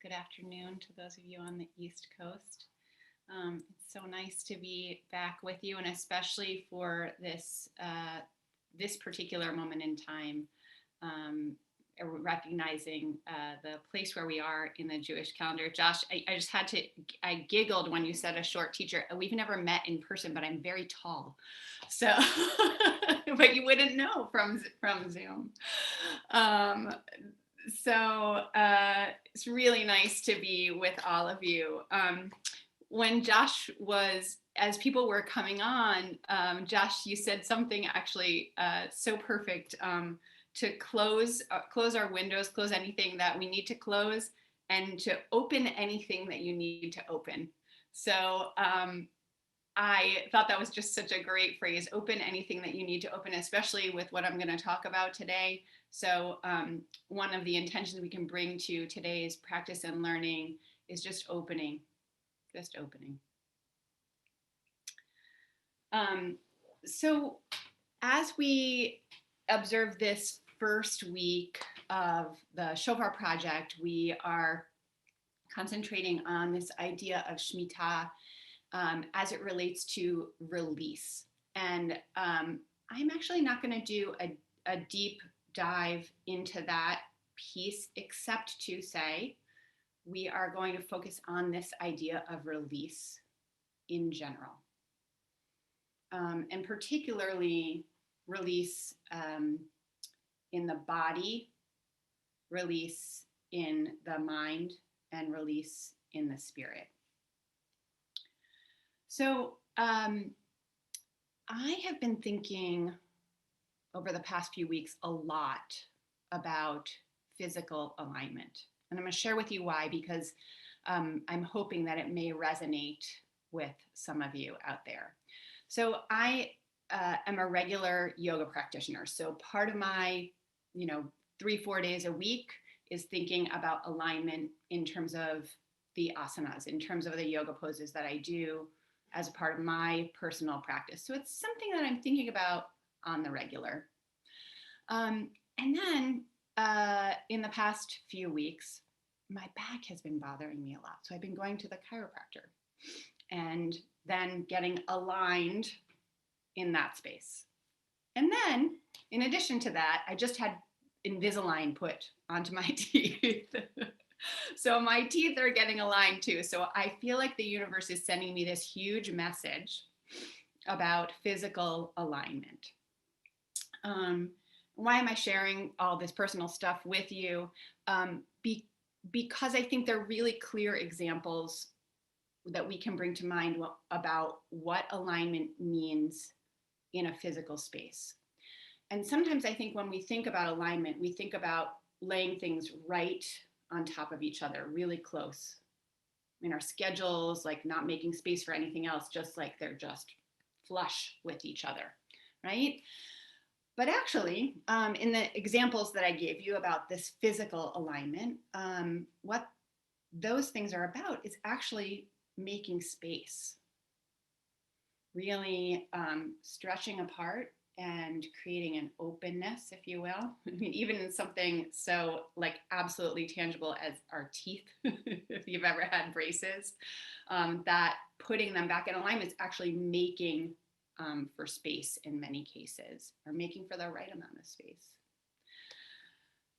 Good afternoon to those of you on the East Coast. It's so nice to be back with you, and especially for this particular moment in time, recognizing the place where we are in the Jewish calendar. Josh, I giggled when you said a short teacher. We've never met in person, but I'm very tall, so but you wouldn't know from Zoom. Um, it's really nice to be with all of you. When Josh was, as people were coming on, Josh, you said something actually so perfect, to close our windows, close anything that we need to close, and to open anything that you need to open. So I thought that was just such a great phrase, open anything that you need to open, especially with what I'm going to talk about today. So one of the intentions we can bring to today's practice and learning is just opening. So as we observe this first week of the Shofar Project, we are concentrating on this idea of Shemitah as it relates to release. And I'm actually not going to do a deep dive into that piece, except to say we are going to focus on this idea of release in general. And particularly release in the body, release in the mind, and release in the spirit. So I have been thinking over the past few weeks a lot about physical alignment. And I'm going to share with you why, because I'm hoping that it may resonate with some of you out there. So I am a regular yoga practitioner. So part of my, 3-4 days a week is thinking about alignment in terms of the asanas, in terms of the yoga poses that I do as a part of my personal practice. So it's something that I'm thinking about on the regular. And then in the past few weeks, my back has been bothering me a lot. So I've been going to the chiropractor and then getting aligned in that space. And then, in addition to that, I just had Invisalign put onto my teeth. So my teeth are getting aligned too. So I feel like the universe is sending me this huge message about physical alignment. Why am I sharing all this personal stuff with you? Because I think they're really clear examples that we can bring to mind about what alignment means in a physical space. And sometimes I think when we think about alignment, we think about laying things right on top of each other, really close in our schedules, like not making space for anything else, just like they're just flush with each other, right? But actually, in the examples that I gave you about this physical alignment, what those things are about is actually making space, really stretching apart and creating an openness, if you will. I mean, even in something so like absolutely tangible as our teeth, if you've ever had braces, that putting them back in alignment is actually making for space in many cases, or making for the right amount of space.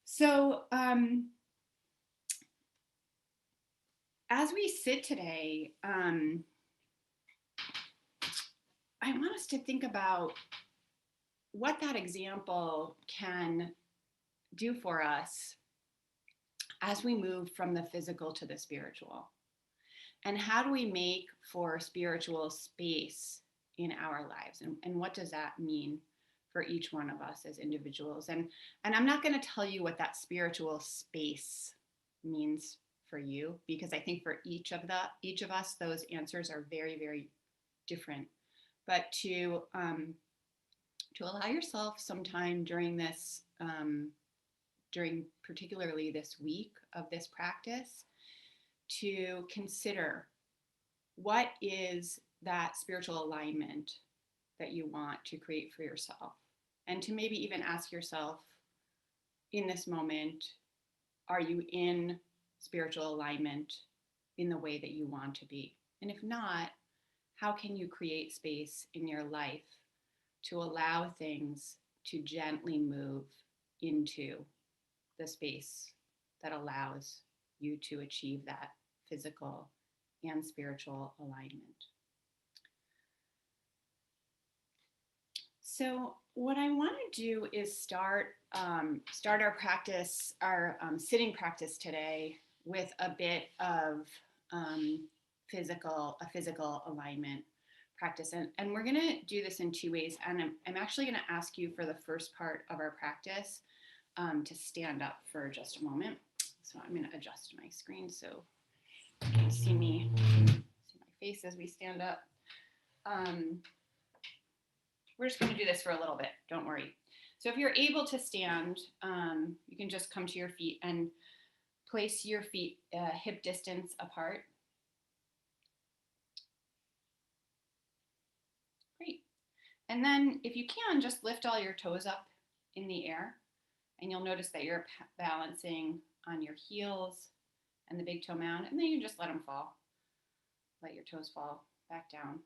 So as we sit today, I want us to think about what that example can do for us as we move from the physical to the spiritual. And how do we make for spiritual space in our lives? And what does that mean for each one of us as individuals? And I'm not going to tell you what that spiritual space means for you, because I think for each of us, those answers are very, very different. But to allow yourself some time during this, during particularly this week of this practice, to consider what is that spiritual alignment that you want to create for yourself. And to maybe even ask yourself in this moment, are you in spiritual alignment in the way that you want to be? And if not, how can you create space in your life to allow things to gently move into the space that allows you to achieve that physical and spiritual alignment? So what I want to do is start our practice, our sitting practice today, with a bit of physical alignment practice, and we're going to do this in two ways. And I'm actually going to ask you for the first part of our practice to stand up for just a moment. So I'm going to adjust my screen so you can see my face as we stand up. We're just going to do this for a little bit. Don't worry. So if you're able to stand, you can just come to your feet and place your feet hip distance apart. Great. And then if you can, just lift all your toes up in the air. And you'll notice that you're balancing on your heels and the big toe mound. And then you just let them fall. Let your toes fall back down.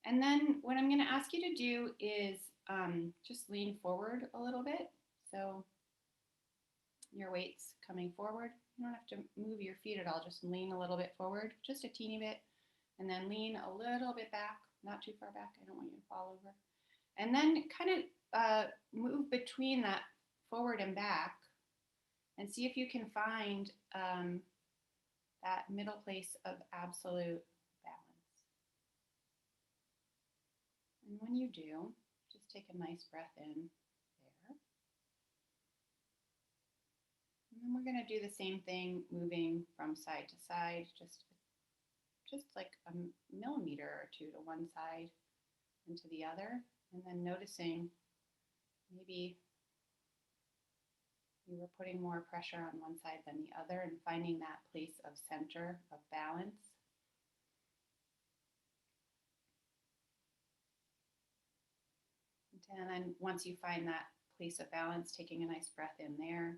And then what I'm going to ask you to do is just lean forward a little bit. So your weight's coming forward. You don't have to move your feet at all. Just lean a little bit forward, just a teeny bit. And then lean a little bit back, not too far back. I don't want you to fall over. And then kind of move between that forward and back and see if you can find that middle place of absolute balance. And when you do, just take a nice breath in there. And then we're going to do the same thing, moving from side to side, just like a millimeter or two to one side and to the other. And then noticing maybe you were putting more pressure on one side than the other, and finding that place of center, of balance. And then once you find that place of balance, taking a nice breath in there.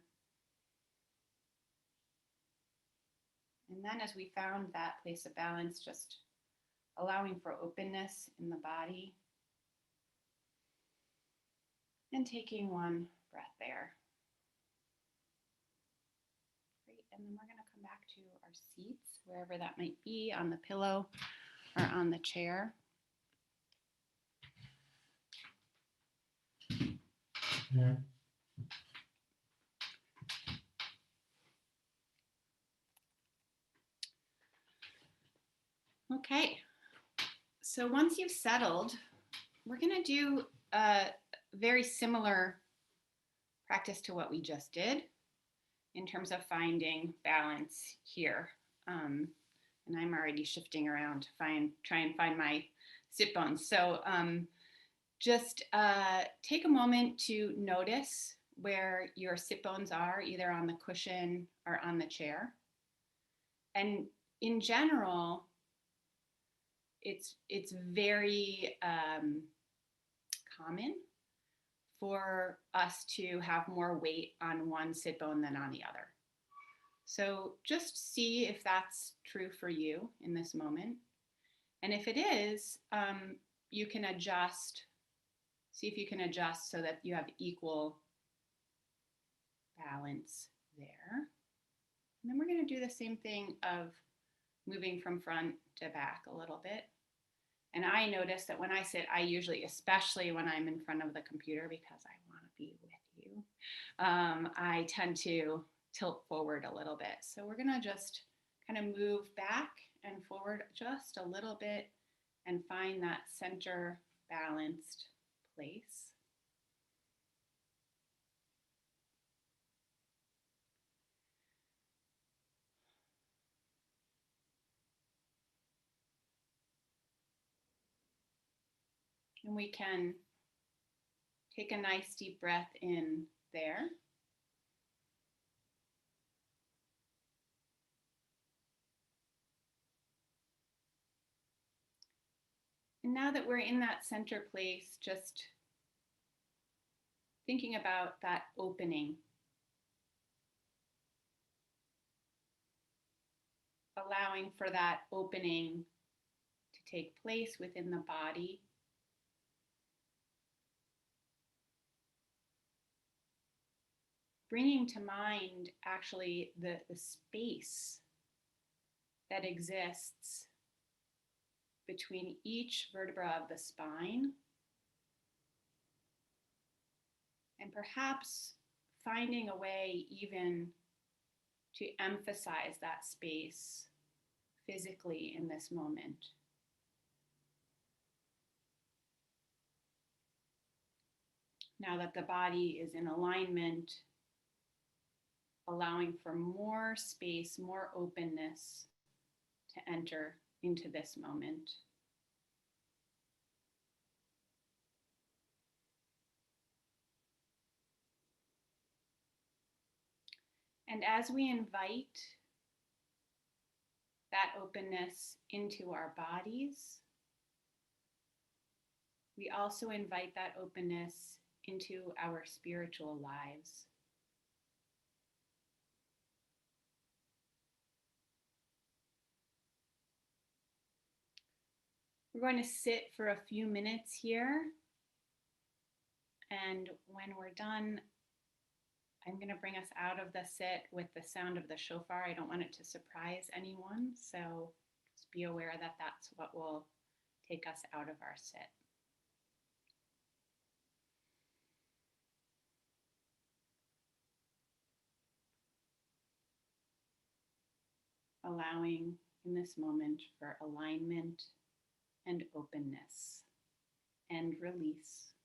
And then as we found that place of balance, just allowing for openness in the body. And taking one breath there. Great, and then we're going to come back to our seats, wherever that might be, on the pillow or on the chair. Yeah. Okay, so once you've settled, we're going to do a very similar practice to what we just did in terms of finding balance here. And I'm already shifting around to try and find my sit bones. So just take a moment to notice where your sit bones are, either on the cushion or on the chair. And in general, it's very common for us to have more weight on one sit bone than on the other. So just see if that's true for you in this moment. And if it is, you can adjust, see if you can adjust so that you have equal balance there. And then we're going to do the same thing of moving from front to back a little bit. And I notice that when I sit, I usually, especially when I'm in front of the computer, because I want to be with you, I tend to tilt forward a little bit. So we're going to just kind of move back and forward just a little bit and find that center balanced place. And we can take a nice deep breath in there. And now that we're in that center place, just thinking about that opening. allowing for that opening to take place within the body. Bringing to mind actually the space that exists between each vertebra of the spine, and perhaps finding a way even to emphasize that space physically in this moment. Now that the body is in alignment, allowing for more space, more openness to enter into this moment. And as we invite that openness into our bodies, we also invite that openness into our spiritual lives. We're going to sit for a few minutes here. And when we're done, I'm going to bring us out of the sit with the sound of the shofar. I don't want it to surprise anyone. So just be aware that that's what will take us out of our sit. Allowing in this moment for alignment and openness and release.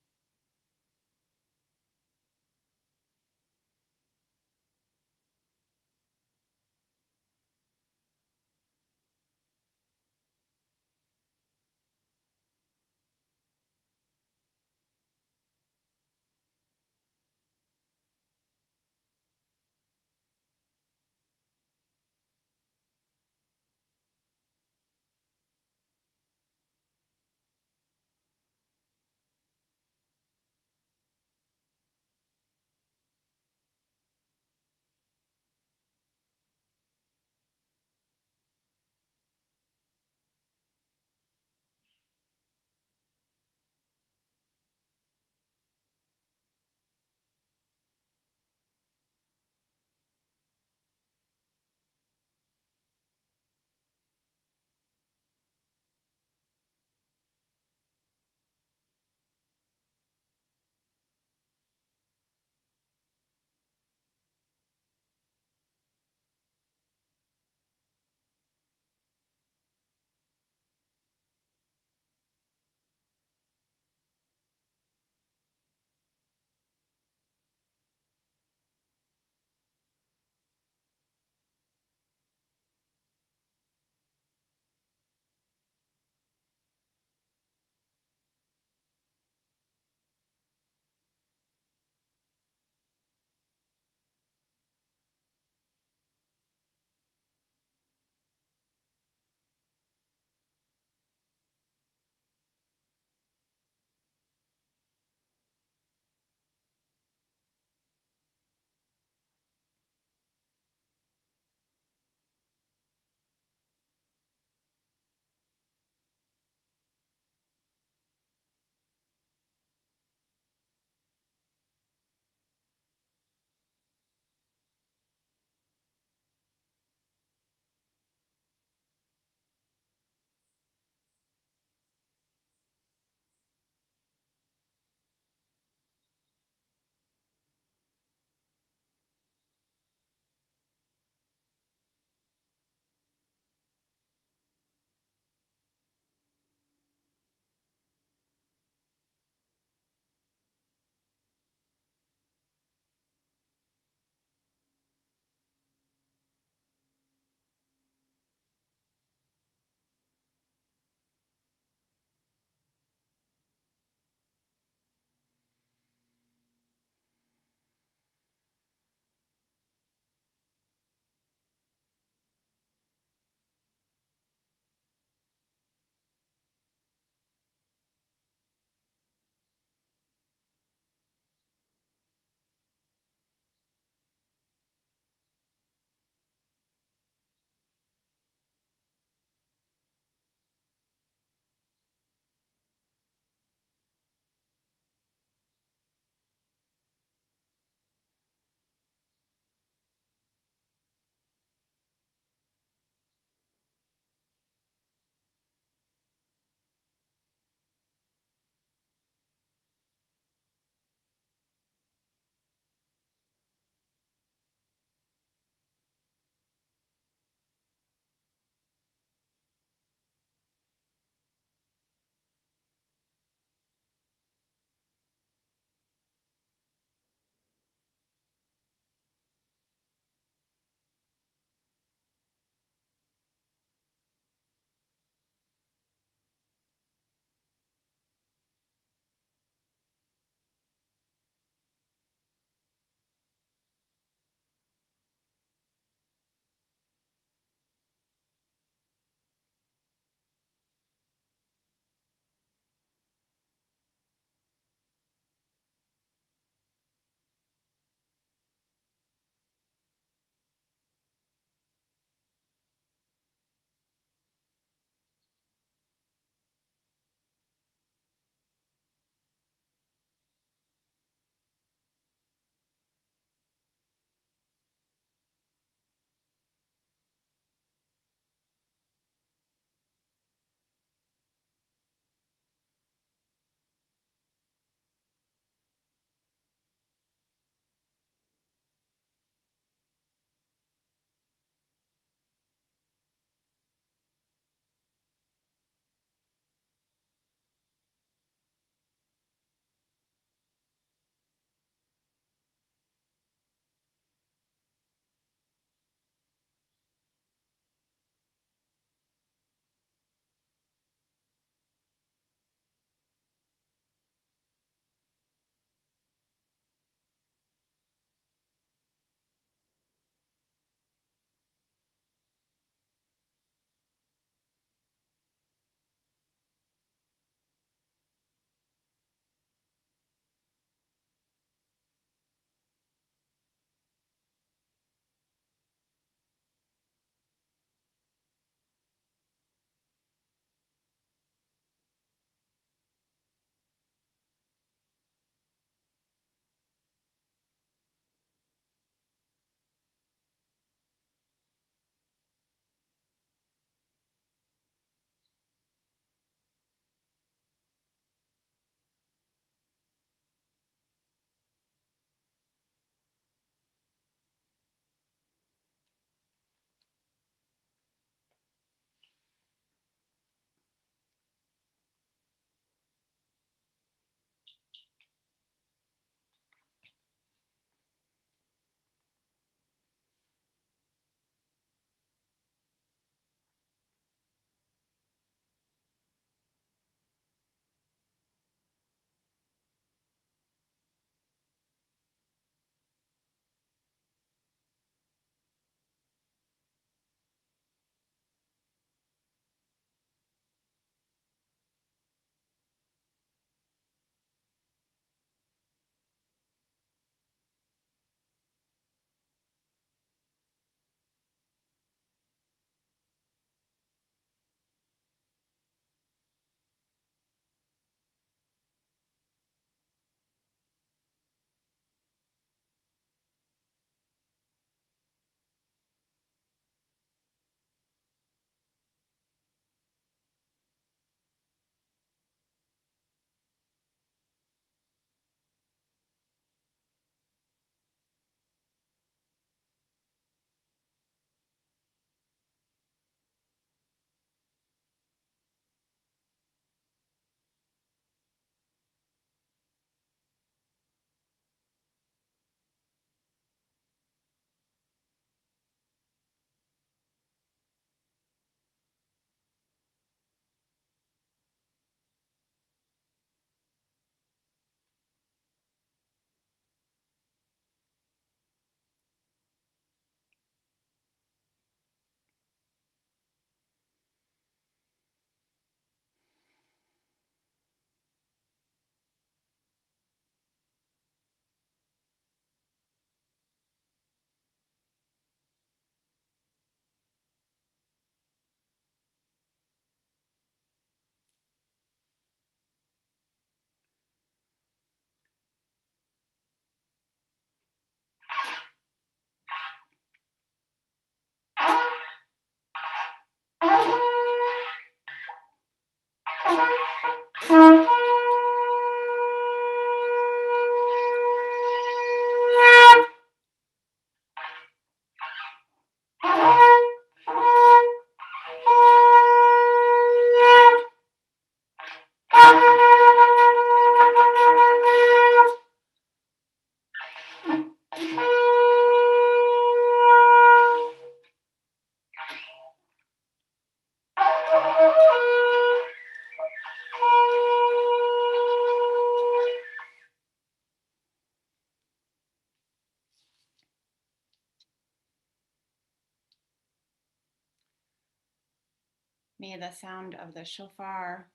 May the sound of the shofar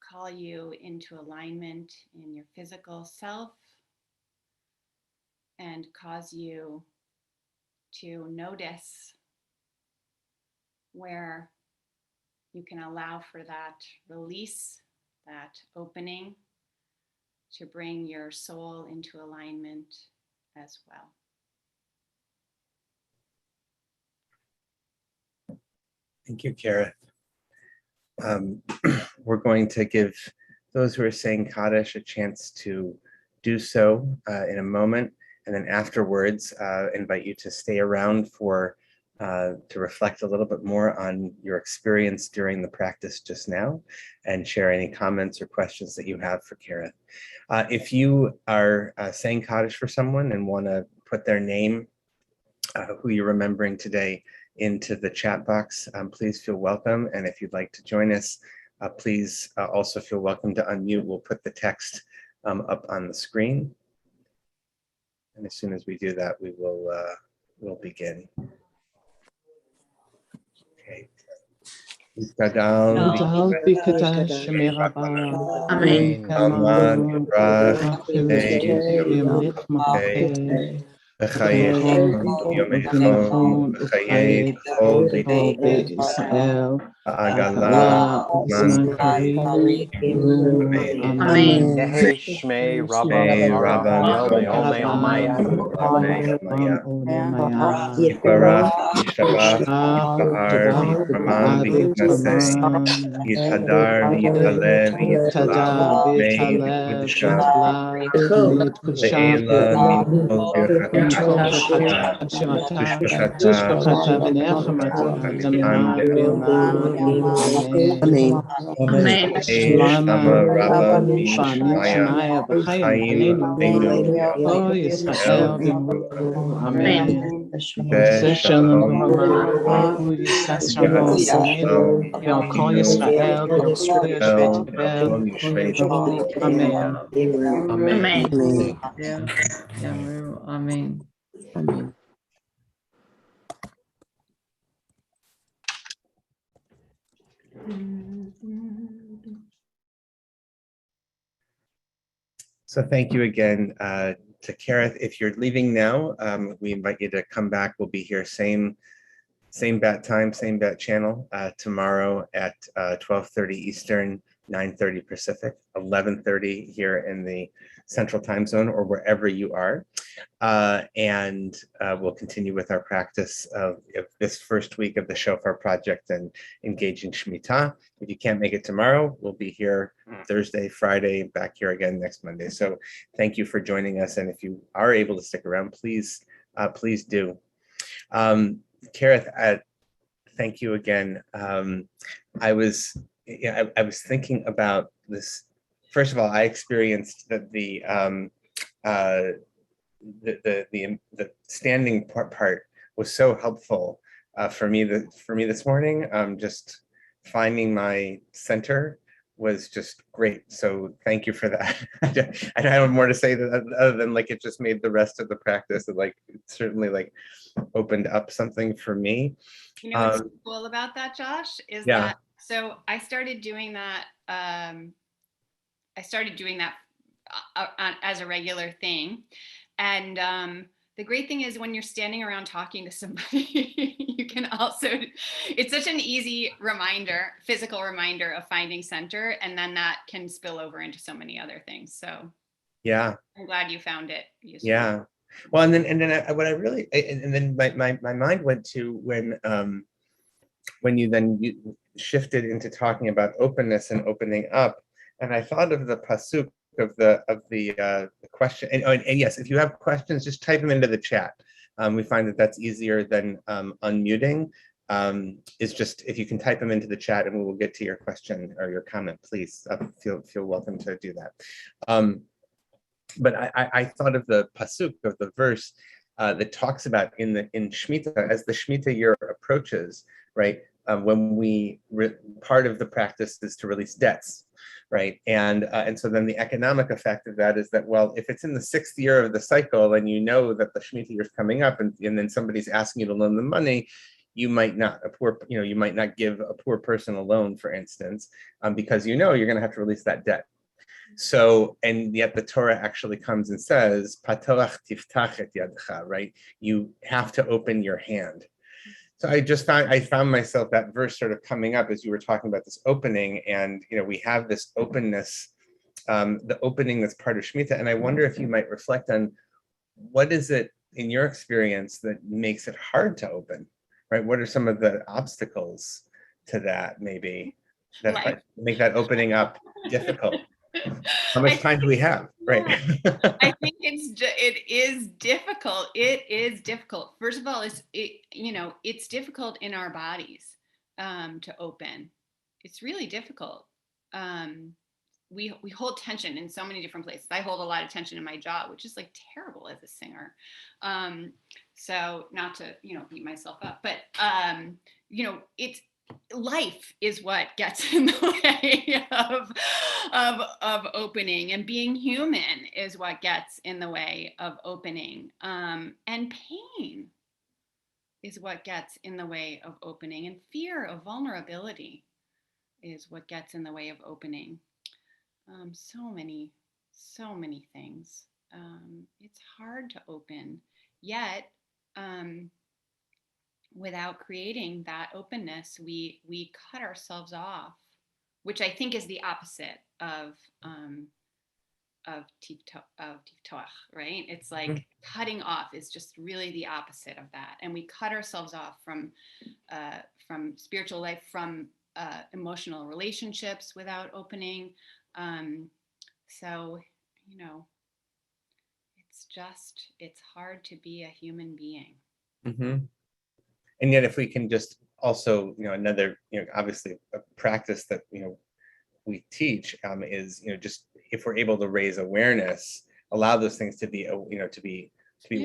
call you into alignment in your physical self and cause you to notice where you can allow for that release, that opening to bring your soul into alignment as well. Thank you, Kerith. We're going to give those who are saying Kaddish a chance to do so in a moment, and then afterwards invite you to stay around for to reflect a little bit more on your experience during the practice just now and share any comments or questions that you have for Kerith. If you are saying Kaddish for someone and want to put their name, who you're remembering today, into the chat box, please feel welcome. And if you'd like to join us, please also feel welcome to unmute. We'll put the text up on the screen. And as soon as we do that, we will we'll begin. Okay. Amen. Shmei Rabba Meome Omaya. Yiparach, Yishabach, Yipahar, Yitraman, V'yitnaseh, Yithadar, V'yitaleh, V'yitlach, Mei, V'yudisha, Ve'ela, Mikol, Birchata, Tushbachata, V'nipan, Amen. Shama, Rabba, Mishmaya, Chaim, Enu, Yisrael, Amen. Shalom, Amen. Amen. So thank you again to Kerith. If you're leaving now, we invite you to come back. We'll be here same bat time, same bat channel tomorrow at 12:30 Eastern, 9:30 Pacific, 11:30 here in the Central Time Zone or wherever you are. And we'll continue with our practice of this first week of the Shofar Project and engaging Shemitah. If you can't make it tomorrow, we'll be here Thursday, Friday, back here again next Monday. So thank you for joining us. And if you are able to stick around, please do. Kerith, thank you again. I was thinking about this. First of all, I experienced that the standing part was so helpful for me this morning. Just finding my center was just great. So thank you for that. I don't have more to say other than like it just made the rest of the practice like certainly like opened up something for me. You know what's cool about that, Josh, is that so I started doing that. As a regular thing, and the great thing is when you're standing around talking to somebody, you can also, it's such an easy reminder, physical reminder of finding center, and then that can spill over into so many other things. So yeah, I'm glad you found it useful. Yeah. Well, and then what I really, and then my mind went to when when you then shifted into talking about openness and opening up, and I thought of the pasuk of the question. And yes, if you have questions, just type them into the chat. We find that that's easier than unmuting. Is just if you can type them into the chat, and we will get to your question or your comment. Please feel welcome to do that. But I thought of the pasuk of the verse that talks about in Shemitah, as the Shemitah year approaches, right? When part of the practice is to release debts, right? And so then the economic effect of that is that, well, if it's in the 6th year of the cycle and you know that the Shemitah year is coming up, and then somebody's asking you to loan them money, you might not you might not give a poor person a loan, for instance, because you're going to have to release that debt. So, and yet the Torah actually comes and says, "Patoach tiftach et yadcha," right? You have to open your hand. So I found myself, that verse sort of coming up as you were talking about this opening, and we have this openness, the opening that's part of Shemitah, and I wonder if you might reflect on what is it in your experience that makes it hard to open, right? What are some of the obstacles to that, maybe, that make that opening up difficult? How much time do we have? Right. I think it is difficult. It is difficult. First of all, it's difficult in our bodies to open. It's really difficult. We hold tension in so many different places. I hold a lot of tension in my jaw, which is like terrible as a singer. So not to beat myself up, but it's life is what gets in the way of opening, and being human is what gets in the way of opening, and pain is what gets in the way of opening, and fear of vulnerability is what gets in the way of opening. So many things. It's hard to open, yet without creating that openness, we cut ourselves off, which I think is the opposite of tiftoach, right? It's like cutting off is just really the opposite of that, and we cut ourselves off from spiritual life, from emotional relationships without opening. So it's hard to be a human being. Mm-hmm. And yet, if we can just also, another, obviously a practice that, we teach is, just if we're able to raise awareness, allow those things to be, to be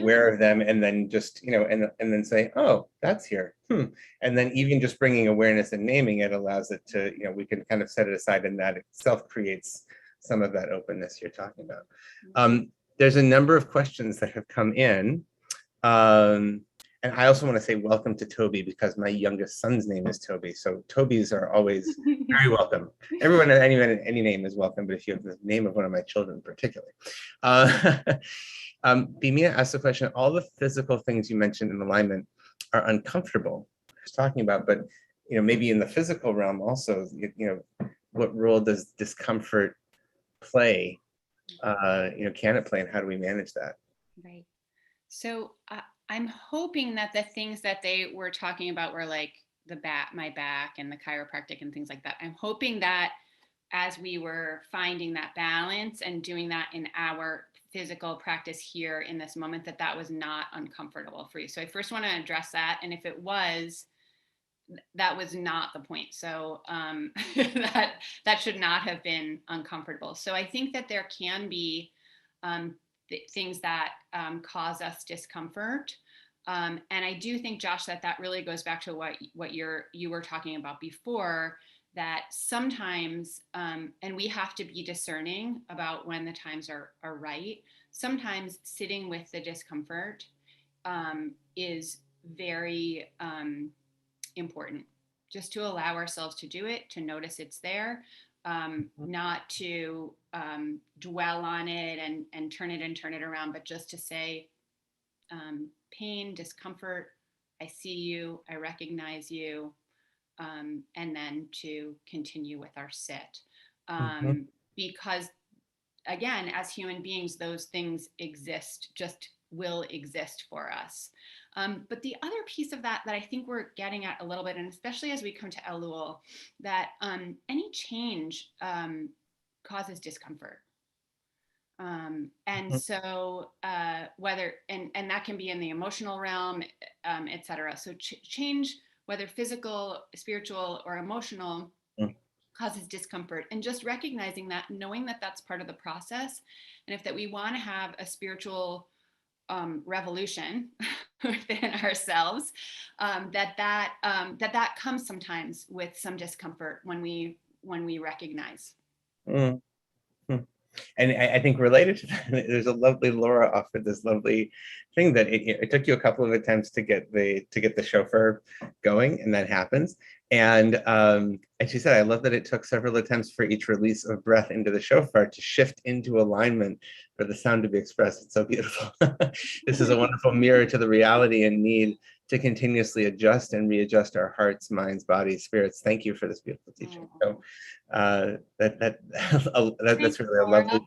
aware of them, and then just, and then say, oh, that's here. And then even just bringing awareness and naming it allows it to, we can kind of set it aside, and that itself creates some of that openness you're talking about. There's a number of questions that have come in. And I also want to say welcome to Toby, because my youngest son's name is Toby. So Tobys are always very welcome. Everyone, any name is welcome, but if you have the name of one of my children particularly. Bimia asked the question, all the physical things you mentioned in alignment are uncomfortable. I was talking about, but maybe in the physical realm also, what role does discomfort play? Can it play, and how do we manage that? Right. So I'm hoping that the things that they were talking about were like my back and the chiropractic and things like that. I'm hoping that as we were finding that balance and doing that in our physical practice here in this moment, that was not uncomfortable for you. So I first want to address that. And if it was, that was not the point. So that should not have been uncomfortable. So I think that there can be things that cause us discomfort. And I do think, Josh, that really goes back to what you were talking about before, that sometimes, and we have to be discerning about when the times are right. Sometimes sitting with the discomfort is very important, just to allow ourselves to do it, to notice it's there, not to dwell on it and turn it around, but just to say, pain, discomfort, I see you, I recognize you, and then to continue with our sit. Because again, as human beings, those things will exist for us. But the other piece of that I think we're getting at a little bit, and especially as we come to Elul, that any change causes discomfort. And so whether, and that can be in the emotional realm, et cetera. So change, whether physical, spiritual, or emotional, causes discomfort, and just recognizing that, knowing that that's part of the process. And if that we want to have a spiritual revolution within ourselves, that comes sometimes with some discomfort when we recognize. And I think related to that, there's a lovely, Laura offered this lovely thing that it took you a couple of attempts to get the chauffeur going, and that happens. And she said, I love that it took several attempts for each release of breath into the shofar to shift into alignment for the sound to be expressed. It's so beautiful. This is a wonderful mirror to the reality and need to continuously adjust and readjust our hearts, minds, bodies, spirits. Thank you for this beautiful teaching. So that's really a lovely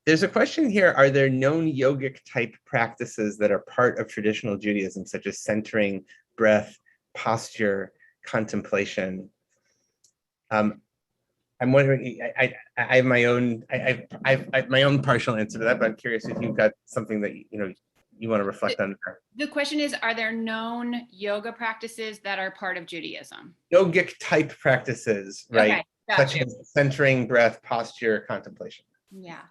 there's a question here. Are there known yogic type practices that are part of traditional Judaism, such as centering, breath, posture, contemplation? I'm wondering, I have my own, I have my own partial answer to that, but I'm curious if you've got something that you want to reflect on. The question is, are there known yoga practices that are part of Judaism? Yogic type practices, right? Okay, such as centering, breath, posture, contemplation. Yeah.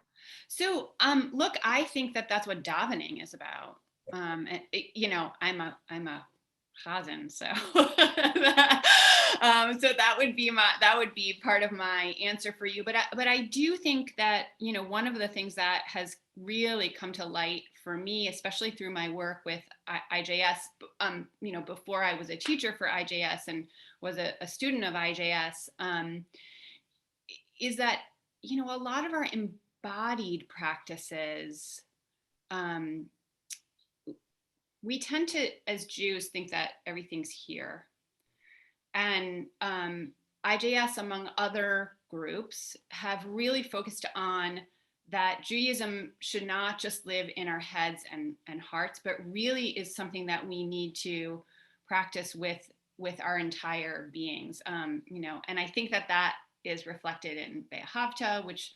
So, look, I think that that's what davening is about. I'm a chazan, so so that would be part of my answer for you. But I do think that one of the things that has really come to light for me, especially through my work with IJS, before I was a teacher for IJS and was a student of IJS, is that a lot of our embodied practices, we tend to, as Jews, think that everything's here. And IJS, among other groups, have really focused on that Judaism should not just live in our heads and hearts, but really is something that we need to practice with our entire beings. And I think that is reflected in Be'ahavta, which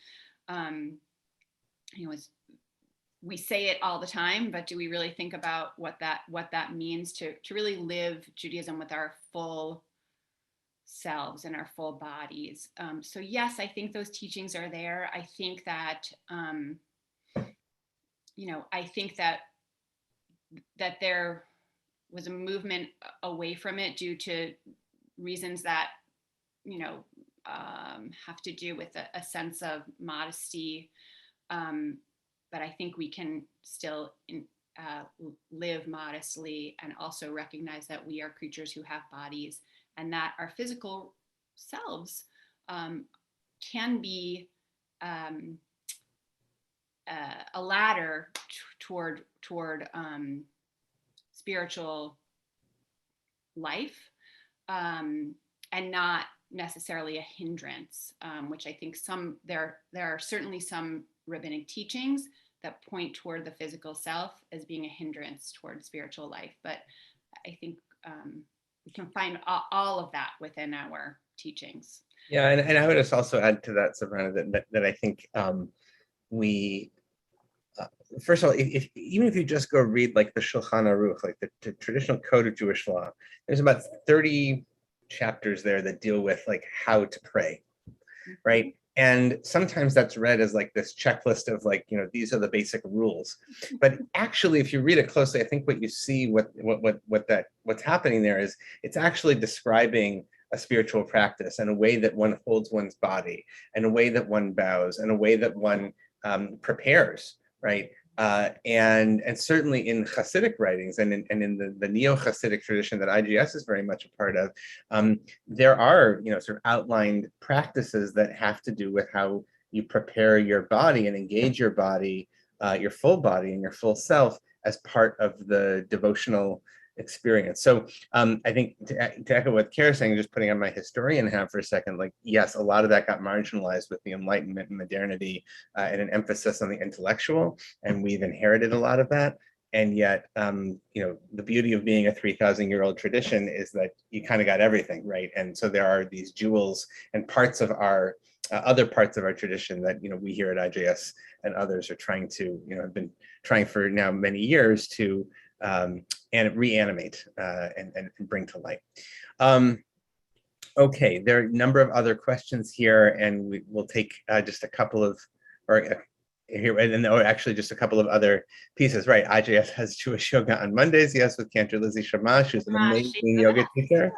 we say it all the time, but do we really think about what that means to really live Judaism with our full selves and our full bodies? So yes, I think those teachings are there. I think that that there was a movement away from it due to reasons that have to do with a sense of modesty. But I think we can still live modestly and also recognize that we are creatures who have bodies, and that our physical selves can be a ladder toward spiritual life, and not necessarily a hindrance, which I think there are certainly some rabbinic teachings that point toward the physical self as being a hindrance toward spiritual life. But I think we can find all of that within our teachings. Yeah, and I would just also add to that, Sabrina, that I think we, first of all, even if you just go read like the Shulchan Aruch, like the traditional code of Jewish law, there's about 30 chapters there that deal with like how to pray, right? And sometimes that's read as like this checklist of like, these are the basic rules. But actually, if you read it closely, I think what you see, what's happening there is it's actually describing a spiritual practice and a way that one holds one's body, and a way that one bows, and a way that one prepares, right? And certainly in Hasidic writings and in the neo-Hasidic tradition that IGS is very much a part of, there are sort of outlined practices that have to do with how you prepare your body and engage your body, your full body and your full self as part of the devotional experience. So I think to echo what Kerith's saying, just putting on my historian hat for a second, like, yes, a lot of that got marginalized with the Enlightenment and modernity and an emphasis on the intellectual, and we've inherited a lot of that. And yet, the beauty of being a 3,000-year-old tradition is that you kind of got everything, right? And so there are these jewels and parts of our other parts of our tradition that we here at IJS and others are trying to, have been trying for now many years to and reanimate and bring to light. Okay, there are a number of other questions here, and we will take just a couple of, here, and actually just a couple of other pieces. Right, IJS has Jewish yoga on Mondays, yes, with Cantor Lizzie Shamash, who's an amazing yoga teacher.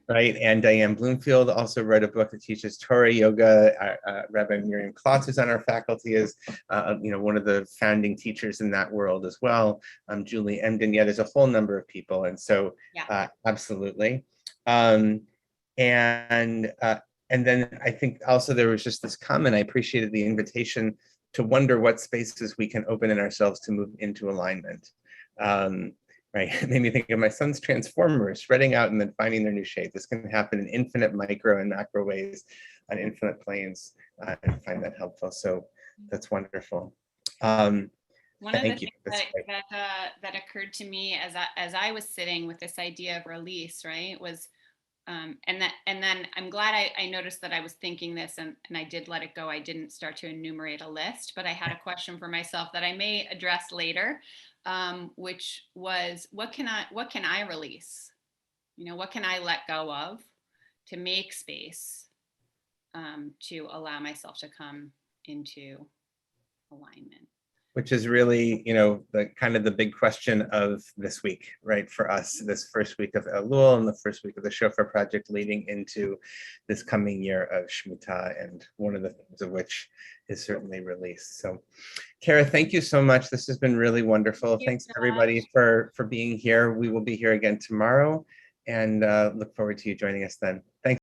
Right, and Diane Bloomfield also wrote a book that teaches Torah yoga. Rabbi Miriam Klotz, who's on our faculty, is one of the founding teachers in that world as well. Julie Emden, yeah, there's a whole number of people, and so absolutely. And then I think also there was just this comment. I appreciated the invitation to wonder what spaces we can open in ourselves to move into alignment. Right, it made me think of my son's transformers spreading out and then finding their new shape. This can happen in infinite micro and macro ways on infinite planes, and I find that helpful. So that's wonderful. One of the things that occurred to me as I was sitting with this idea of release, right, was and then I'm glad I noticed that I was thinking this and I did let it go. I didn't start to enumerate a list, but I had a question for myself that I may address later, which was what can I release? What can I let go of to make space to allow myself to come into alignment? Which is really, the kind of the big question of this week, right? For us, this first week of Elul and the first week of the Shofar Project leading into this coming year of Shemitah, and one of the things of which is certainly release. So, Kerith, thank you so much. This has been really wonderful. Thanks everybody for being here. We will be here again tomorrow, and look forward to you joining us then. Thanks.